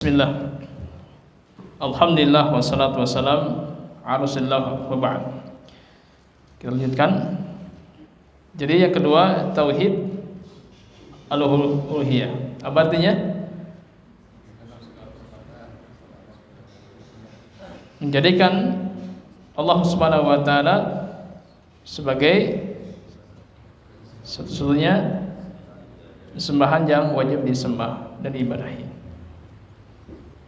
Bismillah. Alhamdulillah wassalatu wassalam ala Rasulillah wa ba'd. Kita lanjutkan. Jadi yang kedua, tauhid al-uluhiyah. Apa artinya? Menjadikan Allah Subhanahu wa taala sebagai satu-satunya sembahan yang wajib disembah dan diibadahi.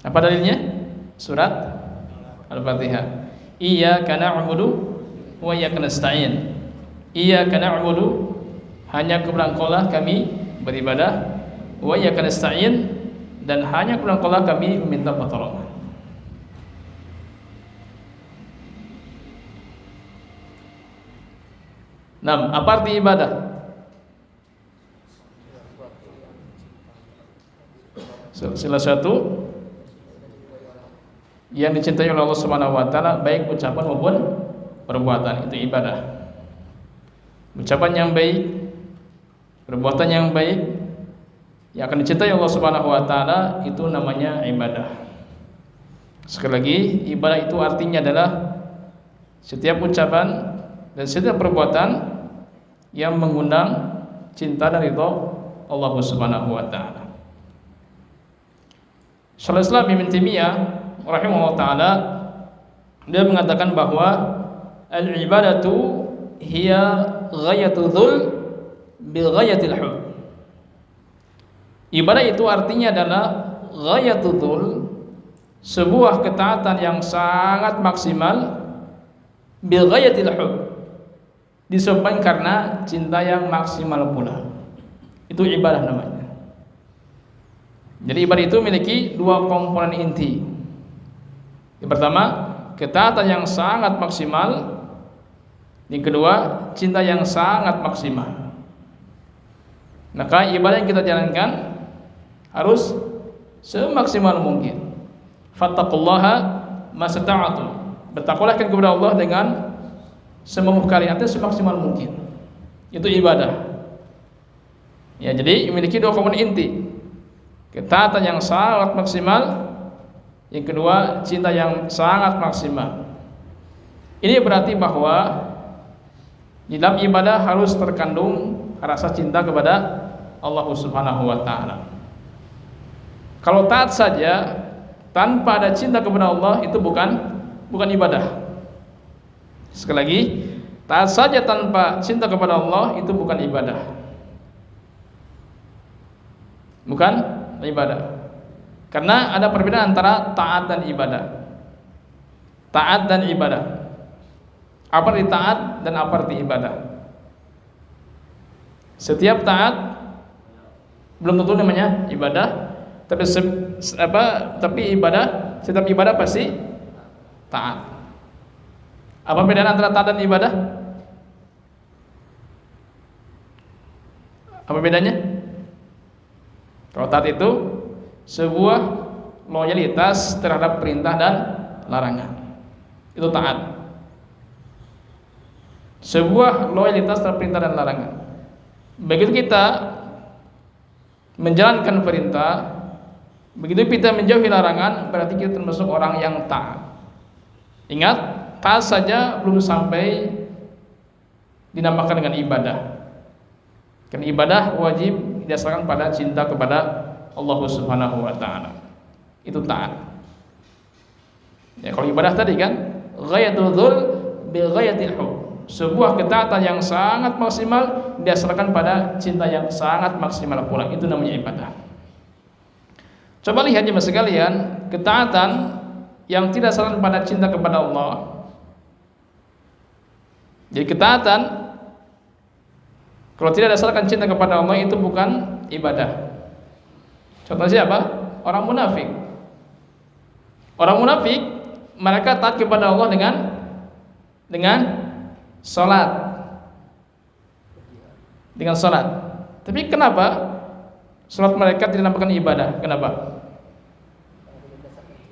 Apa dalilnya? Surat Al-Fatihah. Iyyaka na'budu wa iyyaka nasta'in. Iyyaka na'budu, hanya kepada Engkau-lah kami beribadah, wa iyyaka nasta'in, dan hanya kepada Engkau-lah kami meminta pertolongan. Nah, apa arti ibadah? Salah satu yang dicintai oleh Allah Subhanahu wa taala, baik ucapan maupun perbuatan, itu ibadah. Ucapan yang baik, perbuatan yang baik yang akan dicintai Allah Subhanahu wa taala, itu namanya ibadah. Sekali lagi, ibadah itu artinya adalah setiap ucapan dan setiap perbuatan yang mengundang cinta dan ridha Allah Subhanahu wa taala. Syaikhul Islam Ibnu Taimiyah rahimahullah ta'ala, dia mengatakan bahwa al-ibadatu hiya ghayatul dhul bil ghayatil hub. Ibadah itu artinya adalah ghayatul dhul, sebuah ketaatan yang sangat maksimal, bil ghayatil hub, disebabkan karena cinta yang maksimal pula. Itu ibadah namanya. Jadi ibadah itu memiliki dua komponen inti. Yang pertama, ketaatan yang sangat maksimal. Yang kedua, cinta yang sangat maksimal. Maka ibadah yang kita jalankan harus semaksimal mungkin. Fattaqullaha mastata'tum. Bertakwalah kepada Allah dengan semampu kalian, atau semaksimal mungkin. Itu ibadah. Ya, jadi memiliki dua komponen inti. Ketaatan yang sangat maksimal, yang kedua cinta yang sangat maksimal. Ini berarti bahwa di dalam ibadah harus terkandung rasa cinta kepada Allah Subhanahu wa taala. Kalau taat saja tanpa ada cinta kepada Allah, itu bukan ibadah. Sekali lagi, taat saja tanpa cinta kepada Allah, itu bukan ibadah. Bukan ibadah. Karena ada perbedaan antara taat dan ibadah. Taat dan ibadah. Apa arti taat dan apa arti ibadah? Setiap taat belum tentu namanya ibadah, tapi ibadah, setiap ibadah pasti taat. Apa perbedaan antara taat dan ibadah? Apa bedanya? Kalau taat itu sebuah loyalitas terhadap perintah dan larangan, itu taat. Sebuah loyalitas terhadap perintah dan larangan. Begitu kita menjalankan perintah, begitu kita menjauhi larangan, berarti kita termasuk orang yang taat. Ingat, taat saja belum sampai dinamakan dengan ibadah. Karena ibadah wajib didasarkan pada cinta kepada Allah Subhanahu wa taala. Itu taat. Ya, kalau ibadah tadi kan ghayatul dzul bil ghayatil hub. Sebuah ketaatan yang sangat maksimal didasarkan pada cinta yang sangat maksimal pula. Itu namanya ibadah. Coba lihat jemaah sekalian, ketaatan yang tidak didasarkan pada cinta kepada Allah. Jadi ketaatan kalau tidak didasarkan cinta kepada Allah, itu bukan ibadah. Contoh siapa? Orang munafik. Orang munafik, mereka taat kepada Allah dengan salat. Dengan salat. Tapi kenapa salat mereka tidak dinamakan ibadah? Kenapa?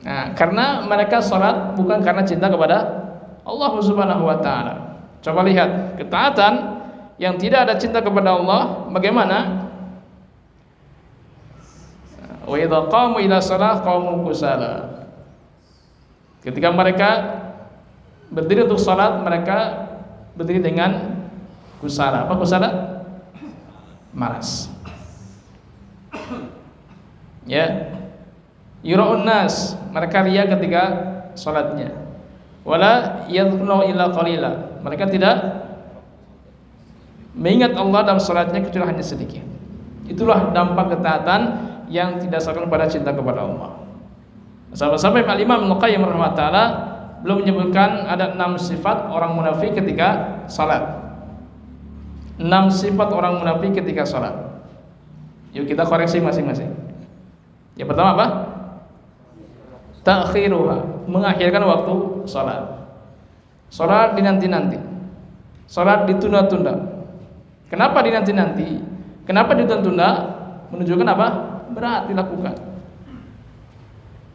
Nah, karena mereka salat bukan karena cinta kepada Allah Subhanahu wa taala. Coba lihat, ketaatan yang tidak ada cinta kepada Allah bagaimana? Wa idza qamu ila shalah qamu kusala. Ketika mereka berdiri untuk salat, mereka berdiri dengan kusala. Apa kusala? Malas. Ya. Yura'un nas, mereka riya ketika salatnya. Wala yadhkuru illa qalila. Mereka tidak mengingat Allah dalam salatnya kecuali hanya sedikit. Itulah dampak ketaatan yang tidak didasarkan pada cinta kepada Allah. Sampai Imam Ibnu Qayyim rahimahullah belum menyebutkan ada 6 sifat orang munafik ketika salat. 6 sifat orang munafik ketika salat. Yuk kita koreksi masing-masing. Yang pertama apa? Ta'khiruha, mengakhirkan waktu salat. Salat dinanti-nanti. Salat ditunda-tunda. Kenapa dinanti-nanti? Kenapa ditunda-tunda? Menunjukkan apa? Berat dilakukan.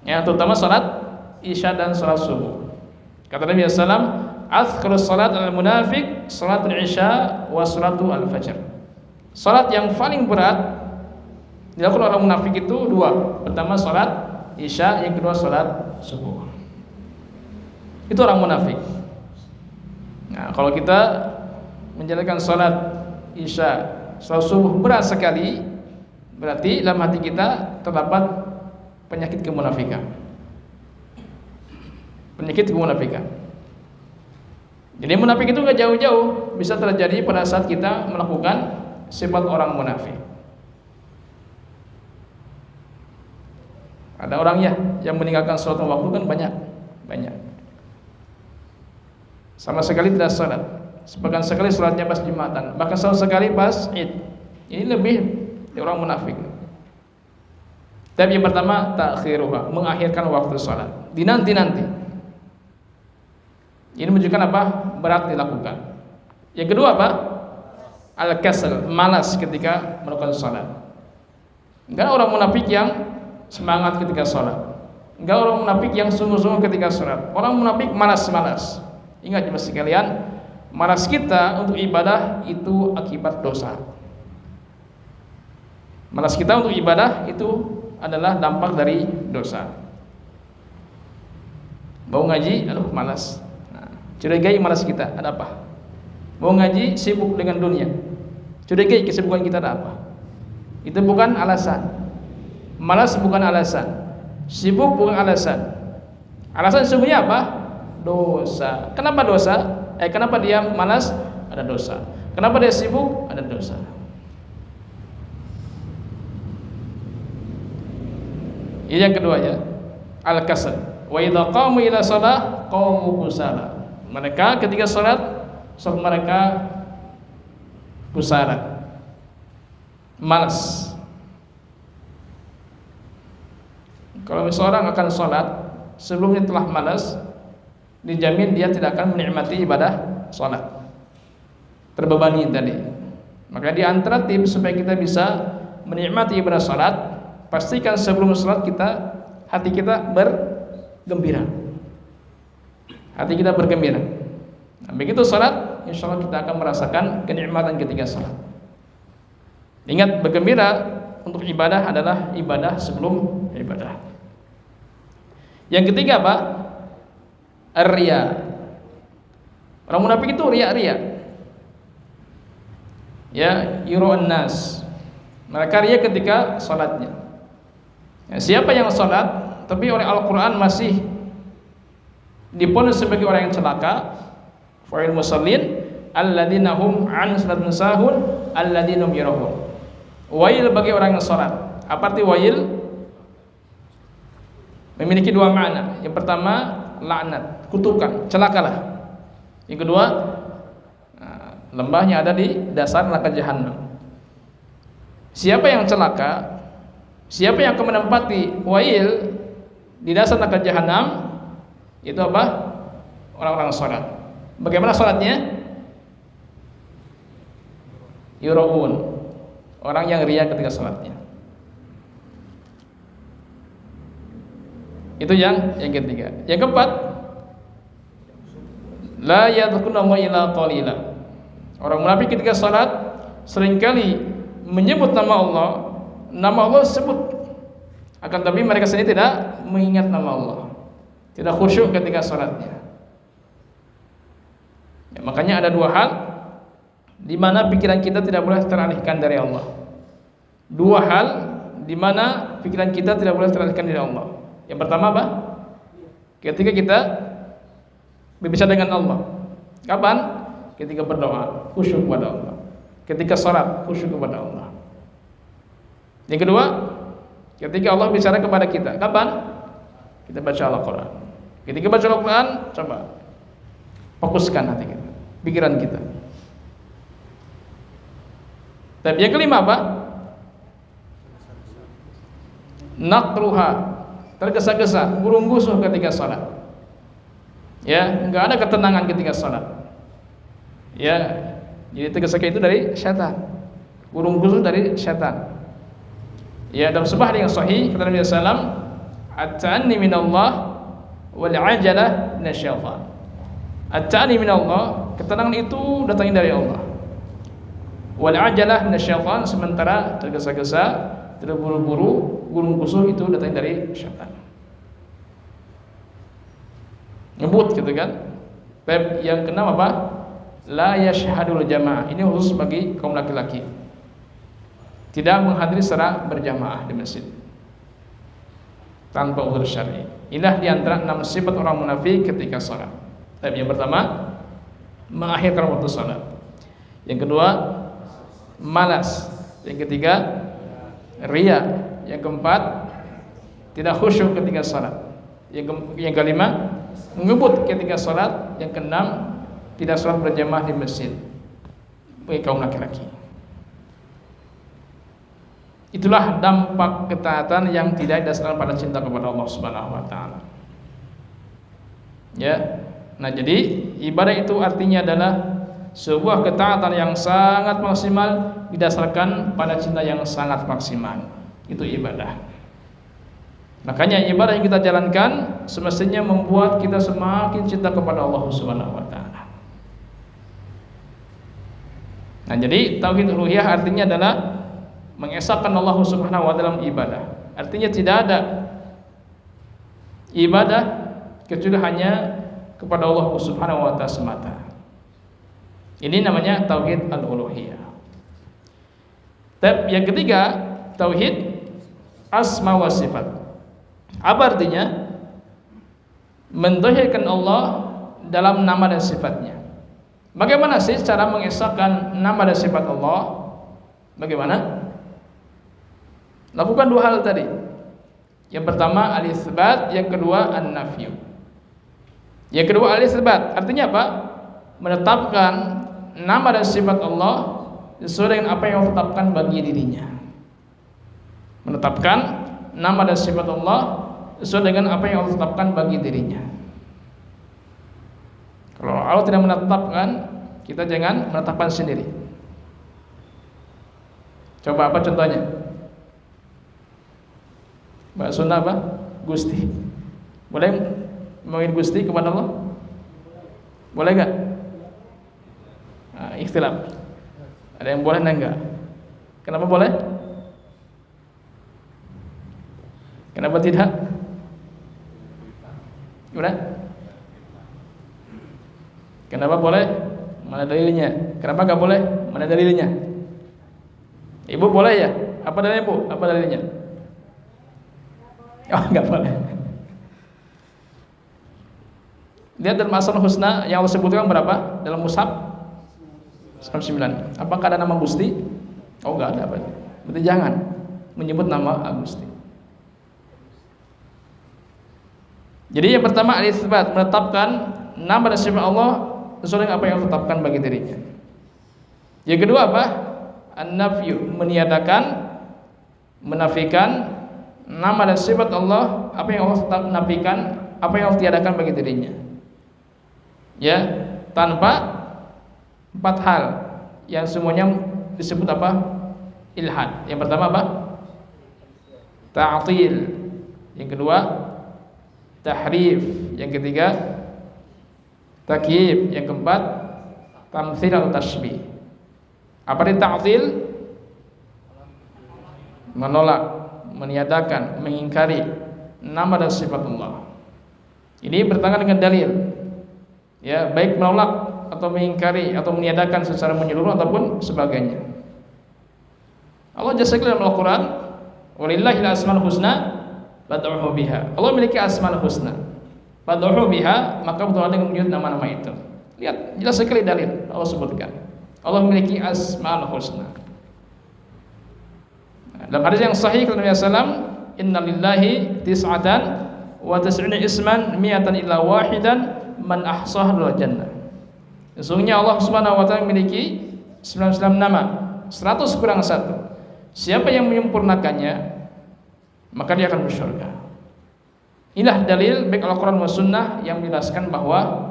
Ya, terutama salat Isya dan salat subuh. Kata Nabi sallallahu alaihi wasallam, "Azkarus salat al-munafiq salatul Isya wa salatul al-fajr." Salat yang paling berat dilakukan orang munafik itu 2. Pertama salat Isya, yang kedua salat subuh. Itu orang munafik. Nah, kalau kita menjalankan salat Isya, salat subuh berat sekali, berarti dalam hati kita terdapat penyakit kemunafikan. Penyakit kemunafikan. Jadi munafik itu enggak jauh-jauh, bisa terjadi pada saat kita melakukan sifat orang munafik. Ada orang ya yang meninggalkan sholat waktu kan banyak. Sama sekali tidak sholat. Sebagian sekali sholatnya pas Jumatan, bahkan sekali pas Id. Ini lebih dari orang munafik. Tapi yang pertama ta'khiruha, mengakhirkan waktu sholat, dinanti-nanti. Ini menunjukkan apa? Berat dilakukan. Yang kedua apa? Al-kasal, malas ketika melakukan sholat. Enggak orang munafik yang semangat ketika sholat, enggak orang munafik yang sungguh-sungguh ketika sholat. Orang munafik malas-malas. Ingat jemaah sekalian, malas kita untuk ibadah itu akibat dosa. Malas kita untuk ibadah itu adalah dampak dari dosa. Mau ngaji, aduh malas. Nah, curigai malas kita, ada apa? Mau ngaji, sibuk dengan dunia. Curigai kesibukan kita, ada apa? Itu bukan alasan. Malas bukan alasan, sibuk bukan alasan. Alasan sesungguhnya apa? Dosa. Kenapa dosa? Kenapa dia malas? Ada dosa. Kenapa dia sibuk? Ada dosa. Ini yang kedua ya, al-kasal. Wa idza qamu ila shalah qamu kusala. Mereka ketika salat mereka kusala, malas. Kalau seorang akan sholat sebelumnya telah malas, dijamin dia tidak akan menikmati ibadah sholat, terbebani tadi. Maka di antara tips supaya kita bisa menikmati ibadah sholat, pastikan sebelum sholat hati kita bergembira. Hati kita bergembira. Nah, begitu sholat, insya Allah kita akan merasakan kenikmatan ketika sholat. Ingat, bergembira untuk ibadah adalah ibadah sebelum ibadah. Yang ketiga apa? Ar-riya. Orang munafik itu riya. Ya, yura'un nas. Mereka riya ketika salatnya. Ya, siapa yang salat tapi oleh Al-Qur'an masih diponis sebagai orang yang celaka? Fa'il musallin alladzina hum 'an salatin sahun alladzina hum yura'un. Wail bagi orang yang salat. Apa arti wail? Memiliki 2 makna. Yang pertama laknat, kutukan, celakalah. Yang kedua, lembahnya ada di dasar neraka jahanam. Siapa yang celaka? Siapa yang akan menempati wail di dasar neraka jahanam? Itu apa? Orang-orang salat. Bagaimana salatnya? Yura'un. Orang yang riya ketika salatnya. Itu yang ketiga. Yang keempat, la yadhkuruna illa qalila. Orang munafik ketika salat seringkali menyebut nama Allah sebut Akan tapi mereka sendiri tidak mengingat nama Allah, tidak khusyuk ketika salatnya. Ya, makanya ada dua hal di mana pikiran kita tidak boleh teralihkan dari Allah. Dua hal di mana pikiran kita tidak boleh teralihkan dari Allah. Yang pertama apa? Ketika kita berbicara dengan Allah. Kapan? Ketika berdoa, khusyuk kepada Allah. Ketika salat, khusyuk kepada Allah. Yang kedua, ketika Allah bicara kepada kita. Kapan? Kita baca Al-Quran. Ketika baca Al-Quran, coba fokuskan hati kita, pikiran kita. Tapi yang kelima apa? Naqruha, tergesa-gesa, gurung-gusuh ketika salat. Ya, enggak ada ketenangan ketika salat. Ya, jadi tergesa-gesa itu dari syaitan. Gurung-gusuh dari syaitan. Ya, dalam sebuah hadis yang sahih kata Nabi sallallahu alaihi wasallam, "At-ta'anni minallah wal 'ajalah minasyaitan." At-ta'anni minallah, ketenangan itu datangnya dari Allah. Wal 'ajalah minasyaitan, sementara tergesa-gesa, terburu-buru, gurung-gusuh itu datangnya dari syaitan. Ngebut gitu kan. Yang keenam apa? La yashhadul jamaah. Ini khusus bagi kaum laki-laki. Tidak menghadiri secara berjamaah di masjid tanpa uzur syar'i. Inilah di antara 6 sifat orang munafik ketika salat. Tapi yang pertama, mengakhirkan waktu salat. Yang kedua, malas. Yang ketiga, riya. Yang keempat, tidak khusyuk ketika salat. Yang kelima, ngebut ketika salat. Yang keenam, tidak salat berjamaah di masjid bagi kaum laki-laki. Itulah dampak ketaatan yang tidak didasarkan pada cinta kepada Allah Subhanahu wa taala. Ya. Nah, jadi ibadah itu artinya adalah sebuah ketaatan yang sangat maksimal didasarkan pada cinta yang sangat maksimal. Itu ibadah. Makanya ibadah yang kita jalankan semestinya membuat kita semakin cinta kepada Allah Subhanahu wa taala. Nah, jadi tauhid uluhiyah artinya adalah mengesahkan Allah Subhanahu wa taala dalam ibadah. Artinya tidak ada ibadah kecuali hanya kepada Allah Subhanahu wa taala semata. Ini namanya tauhid al-uluhiyah. Yang ketiga, tauhid asma wa sifat. Apa artinya? Mentauhidkan Allah dalam nama dan sifatnya. Bagaimana sih cara mengesahkan nama dan sifat Allah? Bagaimana? Lakukan dua hal tadi. Yang pertama al-itsbat, yang kedua an-nafyu. Yang kedua al-itsbat, artinya apa? Menetapkan nama dan sifat Allah sesuai dengan apa yang Allah tetapkan bagi dirinya. Menetapkan nama dan sifat Allah sesuai dengan apa yang Allah tetapkan bagi dirinya. Kalau Allah tidak menetapkan, kita jangan menetapkan sendiri. Coba apa contohnya? Mbak Sunda apa? Gusti. Boleh memanggil Gusti kepada Allah? Boleh enggak? Nah, ikhtilaf. Ada yang boleh dan enggak? Kenapa boleh? Kenapa tidak? Gimana? Kenapa boleh? Mana dalilnya? Kenapa enggak boleh? Mana dalilnya? Ibu boleh ya? Apa dalilnya, Bu? Apa dalilnya? Oh, enggak boleh. Lihat dalam Asmaul Husna yang Allah sebutkan berapa? Dalam mushaf 99. Apakah ada nama Gusti? Oh, enggak ada. Berarti jangan menyebut nama Gusti. Jadi yang pertama al-itsbat, menetapkan nama dan sifat Allah sesuai dengan apa yang Allah tetapkan bagi dirinya. Yang kedua apa? An-nafyu, meniadakan, menafikan nama dan sifat Allah, apa yang Allah tetap menafikan, apa yang Allah tiadakan bagi dirinya. Ya, tanpa 4 hal yang semuanya disebut apa? Ilhad. Yang pertama apa? Ta'til. Yang kedua tahrif. Yang ketiga takyif. Yang keempat tamtsil atau tashbih. Apa itu ta'til? Menolak, meniadakan, mengingkari nama dan sifat Allah. Ini bertentangan dengan dalil. Ya, baik menolak atau mengingkari atau meniadakan secara menyeluruh ataupun sebagainya. Allah jasa dalam Al-Quran, walillahil asmaul husna fad'uhu biha. Allah memiliki asmaul husna, fad'uhu biha, maka berdoa dengan menyebut nama-nama itu. Lihat, jelas sekali dalil Allah sebutkan. Allah memiliki asmaul husna. Dalam hadis yang sahih kata Nabi SAW, inna lillahi tis'atan wa tis'ina isman mi'atan illa wahidan man ahsahah lahu jannah. Sesungguhnya Allah Subhanahu wa taala memiliki 99 nama, 100 kurang 1. Siapa yang menyempurnakannya, maka dia akan masuk surga. Inilah dalil baik Al-Qur'an wa sunnah yang menjelaskan bahwa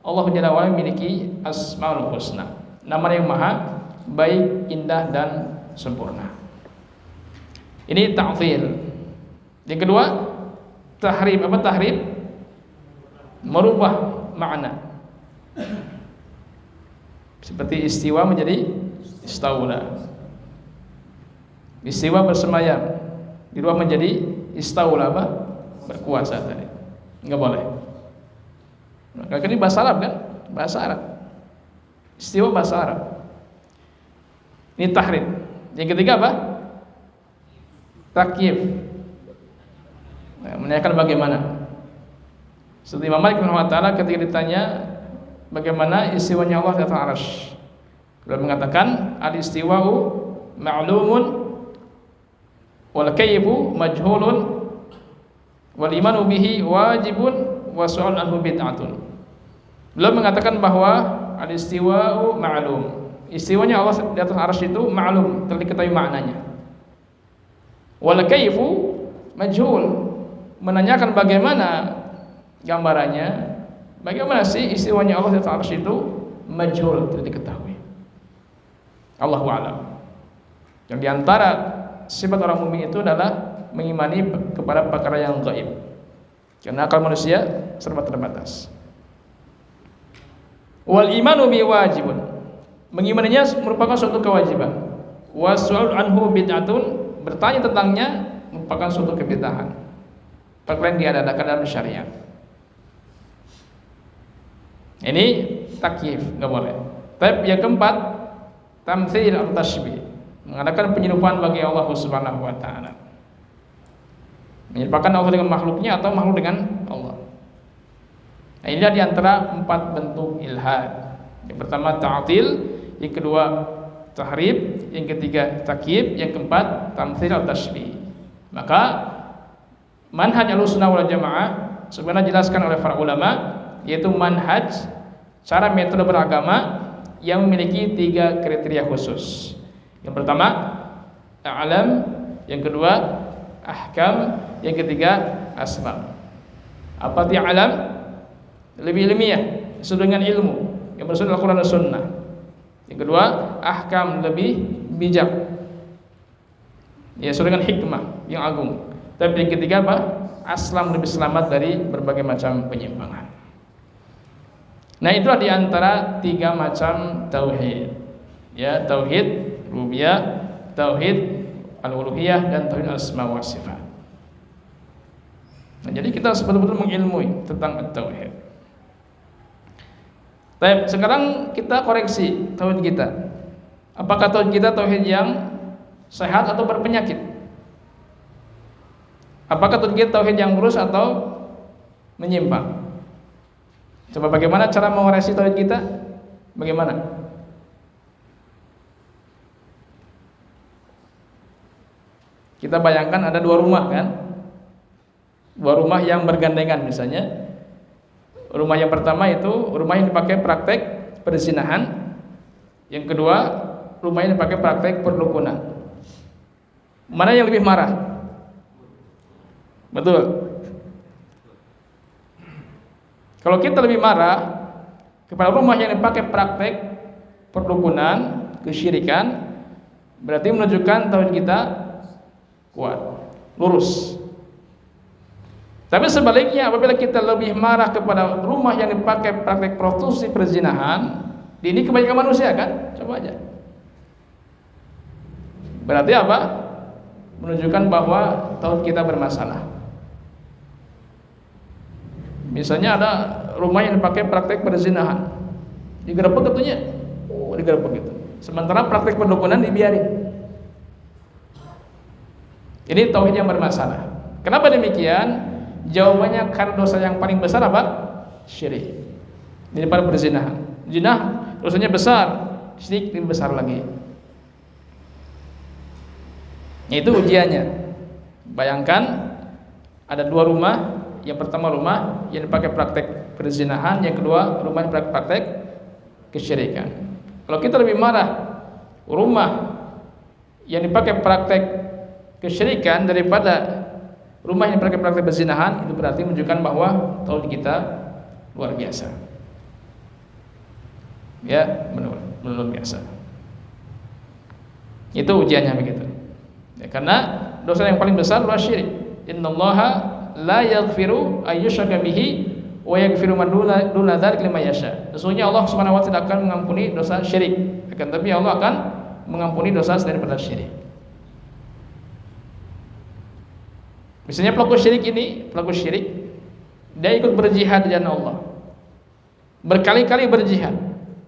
Allah Jalla wa ala memiliki asmaul husna, nama yang maha baik, indah dan sempurna. Ini ta'til. Yang kedua, tahrif. Apa tahrif? Merubah makna. Seperti istiwa menjadi istaula. Istiwa bersemayam, dirubah menjadi istaula, apa? Berkuasa tadi. Enggak boleh. Maka ini bahasa Arab kan? Bahasa Arab. Istiwa bahasa Arab. Ini tahrif. Yang ketiga apa? Takyif. Menanyakan bagaimana. Seperti Imam Malik rahimahullah ketika ditanya bagaimana istiwanya Allah di atas arsy, beliau mengatakan al-istiwa'u ma'lumun wal kayfu majhulun wal imanu bihi wajibun wa su'al anhu bid'atun. Beliau mengatakan bahwa al-istiwa'u ma'lum, istiwanya Allah di atas arsy itu ma'lum, telah diketahui maknanya. Wal kayfu majhul, menanyakan bagaimana gambarannya, bagaimana sih istiwanya Allah di atas arsy itu majhul, tidak diketahui. Allahu a'lam. Yang diantara sifat orang mukmin itu adalah mengimani kepada perkara yang gaib, karena akal manusia serba terbatas. Wal imanu bi wajibun, mengimaninya merupakan suatu kewajiban. Wasu'al anhu bid'atun, bertanya tentangnya merupakan suatu kebid'ahan, perkara yang diadakan dalam syariat. Ini takyif, enggak boleh. Tapi yang keempat, tamtsil atau tashbih, mengadakan penyerupan bagi Allah Subhanahu wa taala. Menyerupakan Allah dengan makhluknya atau makhluk dengan Allah. Nah, inilah di antara 4 bentuk ilhad. Yang pertama ta'til, yang kedua tahrif, yang ketiga takyif, yang keempat tamtsil atau tashbih. Maka manhaj Ahlussunnah wal Jamaah sebenarnya dijelaskan oleh para ulama, yaitu manhaj, cara metode beragama yang memiliki 3 kriteria khusus. Yang pertama a'lam, yang kedua ahkam, yang ketiga asbab. Apa itu a'lam? Lebih ilmiah, sesuai dengan ilmu yang bersumber dari Al-Quran dan Sunnah. Yang kedua ahkam, lebih bijak, ya sesuai dengan hikmah yang agung. Tapi yang ketiga apa? Aslam, lebih selamat dari berbagai macam penyimpangan. Nah, itulah di antara 3 macam tauhid. Ya, tauhid rububiyah, tauhid al-uluhiyah, dan tauhid asma wa sifat. Nah, jadi kita harus betul-betul mengilmui tentang tauhid. Baik, sekarang kita koreksi tauhid kita. Apakah tauhid kita tauhid yang sehat atau berpenyakit? Apakah tauhid kita tauhid yang lurus atau menyimpang? Coba bagaimana cara mengoreksi tauhid kita? Bagaimana? Kita bayangkan ada 2 rumah kan? 2 rumah yang bergandengan misalnya. Rumah yang pertama itu rumah yang dipakai praktek perzinahan. Yang kedua, rumah yang dipakai praktek perdukunan. Mana yang lebih marah? Betul. Kalau kita lebih marah kepada rumah yang dipakai praktek perdukunan, kesyirikan, berarti menunjukkan tauhid kita kuat, lurus. Tapi sebaliknya, apabila kita lebih marah kepada rumah yang dipakai praktek prostitusi perzinahan, ini kebanyakan manusia kan? Coba aja. Berarti apa? menunjukkan bahwa tauhid kita bermasalah. Misalnya ada rumah yang dipakai praktek perzinahan, digerebek katanya, digerebek gitu. Sementara praktek perdukunan dibiarin. Ini tauhid yang bermasalah. Kenapa demikian? Jawabannya karena dosa yang paling besar apa? Syirik. Daripada perzinahan. Zina dosanya besar, syirik lebih besar lagi. Itu ujiannya. Bayangkan ada dua rumah. Yang pertama rumah yang dipakai praktek perzinahan, yang kedua rumah yang dipakai praktek kesyirikan. Kalau kita lebih marah rumah yang dipakai praktek kesyirikan daripada rumah yang dipakai praktek perzinahan, itu berarti menunjukkan bahwa tauhid kita luar biasa. Ya, menurut biasa. Itu ujiannya begitu. Ya, karena dosa yang paling besar adalah syirik. Innallaha la yaghfiru ayyushraka bihi wa yaghfiru ma duna dzalika liman yasha. Sesungguhnya Allah Subhanahu wa taala akan mengampuni dosa syirik, akan tapi Allah akan mengampuni dosa selain daripada syirik. Misalnya pelaku syirik, dia ikut berjihad di jalan Allah, berkali-kali berjihad.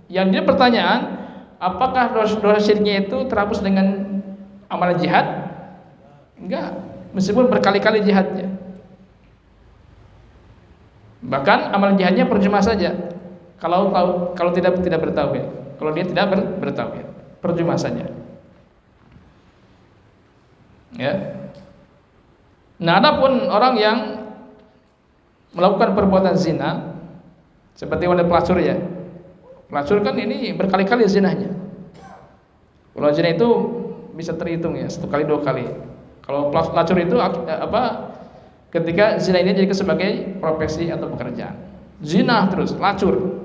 Yang dia pertanyaan, apakah dosa syiriknya itu terhapus dengan amalan jihad? Enggak, meskipun berkali-kali jihadnya. Bahkan amalan jihadnya percuma saja. Kalau tidak bertauhid, kalau dia tidak bertauhid, percuma saja. Ya. Nah, adapun orang yang melakukan perbuatan zina seperti wanita pelacur ya. Pelacur kan ini berkali-kali zinanya. Kalau zina itu bisa terhitung ya, 1 kali 2 kali. Kalau pelacur itu ketika zina ini jadi sebagai profesi atau pekerjaan. Zina terus, pelacur.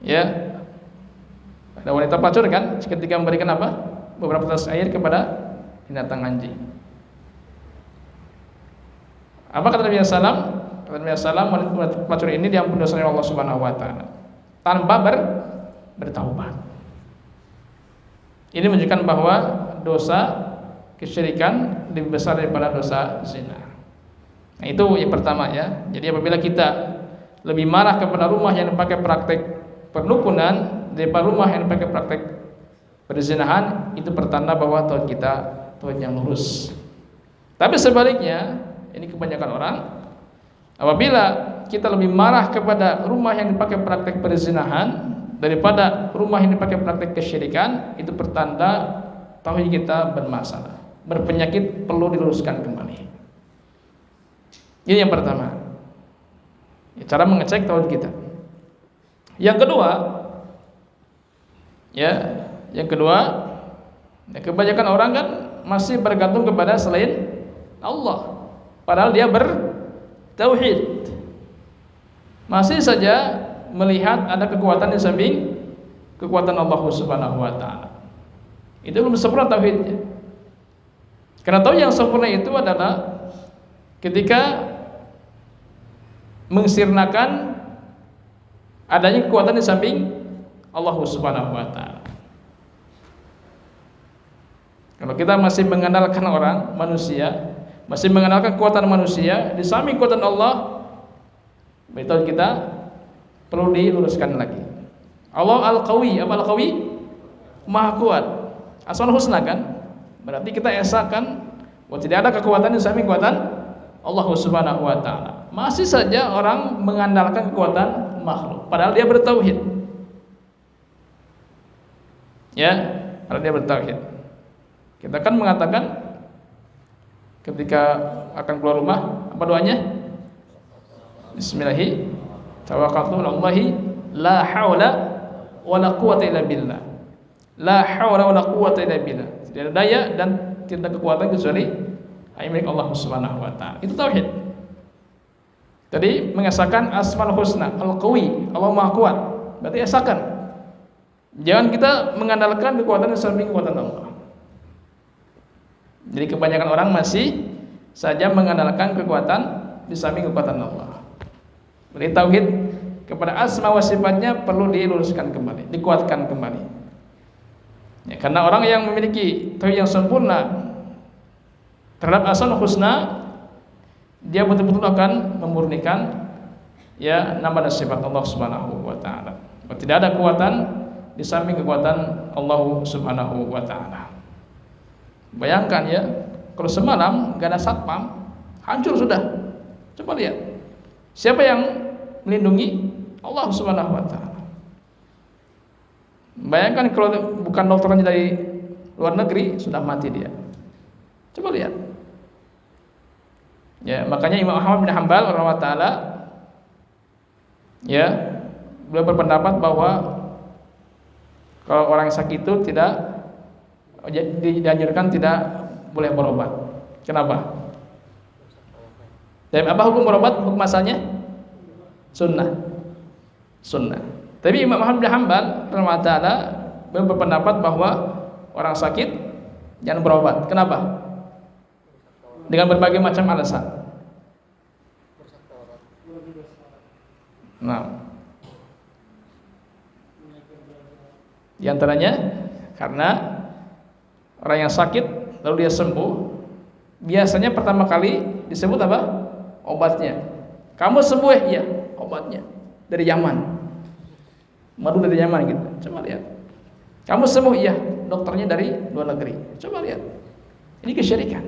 Ya. Ada wanita pelacur kan ketika memberikan beberapa tetes air kepada binatang anjing. Apa kata Nabi sallallahu alaihi wasallam? Wanita pelacur ini diampuni dosanya Allah Subhanahu wa taala tanpa bertaubat. Ini menunjukkan bahwa dosa kesyirikan lebih besar daripada dosa zina. Nah, itu yang pertama ya. Jadi apabila kita lebih marah kepada rumah yang dipakai praktek perdukunan daripada rumah yang dipakai praktek perzinahan, itu pertanda bahwa tauhid kita tauhid yang lurus. Tapi sebaliknya, ini kebanyakan orang, apabila kita lebih marah kepada rumah yang dipakai praktek perzinahan daripada rumah yang dipakai praktek kesyirikan, itu pertanda tauhid kita bermasalah, berpenyakit, perlu diluruskan kembali. Ini yang pertama, cara mengecek tauhid kita. Yang kedua, kebanyakan orang kan masih bergantung kepada selain Allah, padahal dia bertauhid. Masih saja melihat ada kekuatan di samping kekuatan Allah Subhanahu wa taala. Itu belum sempurna tauhidnya. Karena tauhid yang sempurna itu adalah ketika mengsirnakan adanya kekuatan di samping Allah Subhanahu wa taala. Kalau kita masih mengandalkan orang, manusia, masih mengandalkan kekuatan manusia di samping kekuatan Allah, betul kita perlu diluruskan lagi. Allah Al-Qawi, apa Al-Qawi? Maha kuat. Asmaul Husna kan? Berarti kita esakan bahwa tidak ada kekuatan di samping kekuatan Allah Subhanahu wa taala. Masih saja orang mengandalkan kekuatan makhluk padahal dia bertauhid. Ya, padahal dia bertauhid. Kita kan mengatakan ketika akan keluar rumah, apa doanya? Bismillahi tawakkaltu 'alallahi la haula wala quwwata illa billah. La haula wala quwwata illa billah. Tidak ada daya dan tidak ada kekuatan kecuali hanya milik Allah Subhanahu wa taala. Itu tauhid. Tadi mengesahkan Asmaul Husna, Al-Qawi, Allah Maha Kuat. Berarti esakan. Jangan kita mengandalkan kekuatan di samping kekuatan Allah. Jadi kebanyakan orang masih saja mengandalkan kekuatan di samping kekuatan Allah. Berarti tauhid kepada asma wa sifatnya perlu diluruskan kembali, dikuatkan kembali. Ya, karena orang yang memiliki tauhid yang sempurna terhadap asmaul husna, dia betul-betul akan memurnikan ya nama dan sifat Allah Subhanahu wa taala. Tidak ada kekuatan di samping kekuatan Allah Subhanahu wa taala. Bayangkan ya, kalau semalam gak ada satpam, hancur sudah. Coba lihat. Siapa yang melindungi? Allah Subhanahu wa taala. Bayangkan kalau bukan dokternya dari luar negeri, sudah mati dia. Coba lihat. Ya, makanya Imam Ahmad bin Hanbal rahimahullah taala ya, beliau berpendapat bahwa kalau orang sakit itu tidak dianjurkan tidak boleh berobat. Kenapa? Dan apa hukum berobat? Hukum asalnya sunnah. Sunnah. Tapi Imam Ahmad bin Hanbal rahimahullah taala beliau berpendapat bahwa orang sakit jangan berobat. Kenapa? Dengan berbagai macam alasan. Nah, di antaranya karena orang yang sakit lalu dia sembuh, biasanya pertama kali disebut apa? Obatnya. Kamu sembuh ya? Iya, obatnya dari Yaman. Madu dari Yaman gitu. Coba lihat. Kamu sembuh? Iya, dokternya dari luar negeri. Coba lihat. Ini kesyirikan.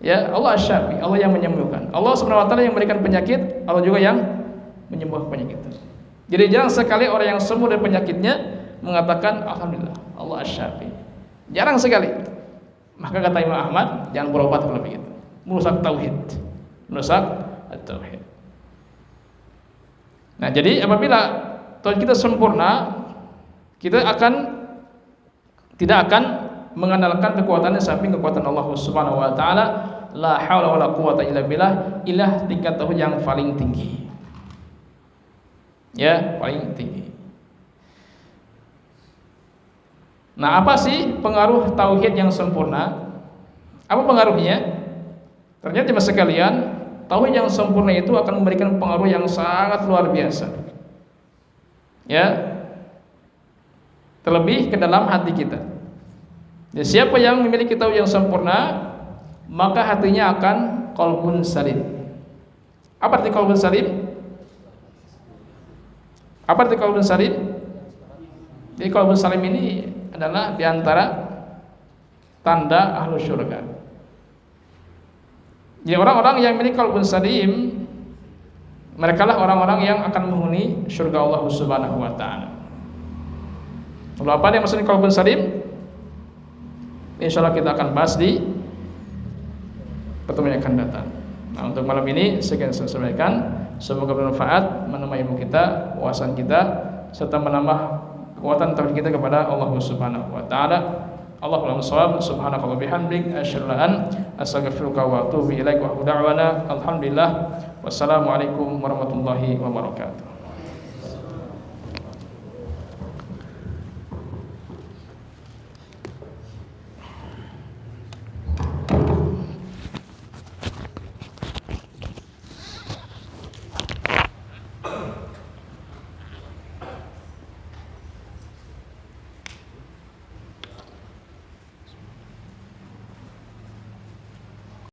Ya, Allah Asy-Syafi, Allah yang menyembuhkan. Allah Subhanahu wa taala yang memberikan penyakit, Allah juga yang menyembuhkan penyakit itu. Jadi jarang sekali orang yang sembuh dari penyakitnya mengatakan alhamdulillah, Allah Asy-Syafi. Jarang sekali. Maka kata Imam Ahmad, jangan berobat kalau begitu. Merusak tauhid. Merusak tauhid. Nah, jadi apabila tauhid kita sempurna, kita tidak akan mengandalkan kekuatannya samping kekuatan Allah Subhanahu wa taala. La haula wala quwata illa billah. Ilah tingkat tauhid yang paling tinggi. Ya, paling tinggi. Nah, apa sih pengaruh tauhid yang sempurna? Apa pengaruhnya? Ternyata jemaah sekalian, tauhid yang sempurna itu akan memberikan pengaruh yang sangat luar biasa. Ya. Terlebih ke dalam hati kita. Dan siapa yang memiliki tauhid yang sempurna, maka hatinya akan qalbun salim. Apa arti qalbun salim? Apa arti qalbun salim? Jadi qalbun salim ini adalah diantara tanda ahlu syurga. Jadi orang-orang yang memiliki qalbun salim, mereka lah orang-orang yang akan menghuni surga Allah Subhanahu wa taala. Lalu apa yang maksudnya qalbun salim? Insyaallah kita akan bahas di pertemuan yang akan datang. Nah, untuk malam ini sekian saya sampaikan. Semoga bermanfaat, menambah ilmu kita, wawasan kita, serta menambah kekuatan tauhid kita kepada Allah Subhanahu wa taala. Allahumma shalli subhanaka wa bihamdik asyhadu an astaghfiruka wa atubu ilaik wa da'wana alhamdulillah wassalamu alaikum warahmatullahi wabarakatuh.